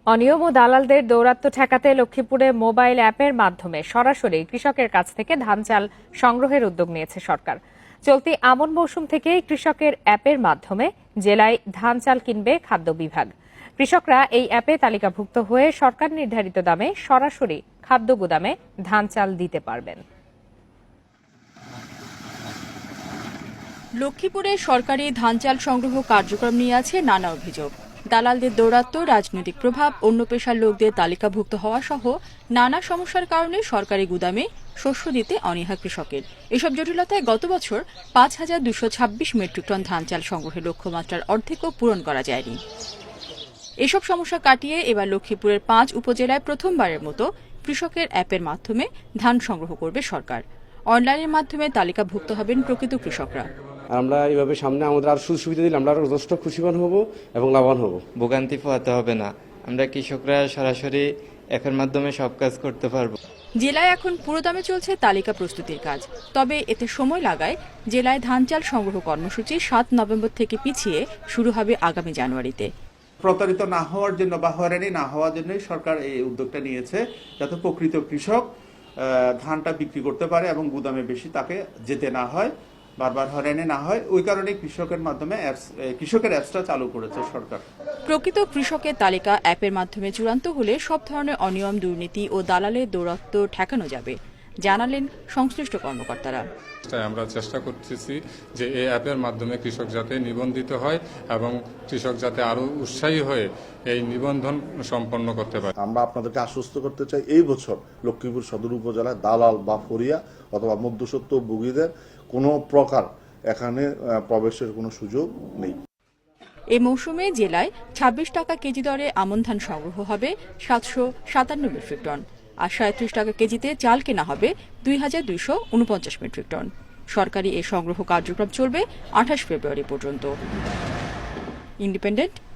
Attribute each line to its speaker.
Speaker 1: অনিয়ম ও দালালদের দৌরাত্ম্য ঠেকাতে লক্ষ্মীপুরে মোবাইল অ্যাপের মাধ্যমে সরাসরি কৃষকের কাছ থেকে ধান চাল সংগ্রহের উদ্যোগ নিয়েছে সরকার। চলতি আমন মৌসুম থেকেই কৃষকের অ্যাপের মাধ্যমে জেলায় ধান চাল কিনবে খাদ্য বিভাগ। কৃষকরা এই অ্যাপে তালিকাভুক্ত হয়ে সরকার নির্ধারিত দামে সরাসরি খাদ্য গুদামে ধান চাল দিতে পারবেন।
Speaker 2: লক্ষ্মীপুরে সরকারি ধান চাল সংগ্রহ কার্যক্রম নিয়ে আছে নানা অভিযোগ। দালালদের দৌরাত্ম্য, রাজনৈতিক প্রভাব, অন্য পেশার লোকদের তালিকাভুক্ত হওয়া সহ নানা সমস্যার কারণে সরকারি গুদামে শস্য দিতে অনীহা কৃষকের। এসব জটিলতায় গত বছর ৫,২২৬ মেট্রিক টন ধান চাল সংগ্রহের লক্ষ্যমাত্রার অর্ধেকও পূরণ করা যায়নি। এসব সমস্যা কাটিয়ে এবার লক্ষ্মীপুরের ৫ উপজেলায় প্রথমবারের মতো কৃষকের অ্যাপের মাধ্যমে ধান সংগ্রহ করবে সরকার। অনলাইনের মাধ্যমে তালিকাভুক্ত হবেন প্রকৃত কৃষকরা।
Speaker 3: আমরা এইভাবে সামনে আমাদের আরো সুযোগ সুবিধা দিলে আমরা আরো যথেষ্ট খুশিবান হব এবং লাভবান হব।
Speaker 4: ভোগান্তি পোহাতে হবে না, আমরা কৃষকরা সরাসরি অ্যাপের মাধ্যমে সব কাজ করতে পারবো।
Speaker 2: জেলায় এখন পুরোদমে চলছে তালিকা প্রস্তুতির কাজ। তবে এতে সময় লাগায় জেলায় ধান চাল সংগ্রহ কর্মসূচি ৭ নভেম্বর থেকে পিছিয়ে শুরু হবে আগামী জানুয়ারিতে।
Speaker 5: প্রতারিত না হওয়ার জন্য বা হয়রানি না হওয়ার জন্যই সরকার এই উদ্যোগটা নিয়েছে, যাতে প্রকৃত কৃষক ধানটা বিক্রি করতে পারে এবং গুদামে বেশি তাকে যেতে না হয়, বারবার হয়রানি না হয়। ওই কারণে কৃষকের মাধ্যমে কৃষকের অ্যাপসটা চালু করেছে সরকার।
Speaker 2: প্রকৃত কৃষকের তালিকা অ্যাপের মাধ্যমে চূড়ান্ত হলে সব ধরনের অনিয়ম, দুর্নীতি ও দালালের দৌরাত্ম্য ঠেকানো যাবে, জানালেন সংশ্লিষ্ট কর্মকর্তারা।
Speaker 6: আমরা চেষ্টা করতেছি যে এই অ্যাপের মাধ্যমে কৃষক যাতে নিবন্ধিত হয় এবং কৃষক যাতে আরো উৎসাহী হয়ে এই নিবন্ধন সম্পন্ন করতে পারে।
Speaker 7: আমরা আপনাদেরকে আশ্বস্ত করতে চাই, এই বছর লক্ষ্মীপুর সদর উপজেলায় দালাল বা ফরিয়া অথবা মধ্যস্বত্ব ভোগীদের কোনো প্রকার এখানে প্রবেশের কোনো সুযোগ নেই।
Speaker 2: এই মৌসুমে জেলায় ২৬ টাকা কেজি দরে আমন ধান সংগ্রহ হবে ৭৫৭ মেট্রিক টন, আর ৩৭ টাকা কেজিতে চাল কেনা হবে ২,২৪৯ মেট্রিক টন। সরকারি এই সংগ্রহ কার্যক্রম চলবে ২৮ ফেব্রুয়ারি পর্যন্ত। ইন্ডিপেন্ডেন্ট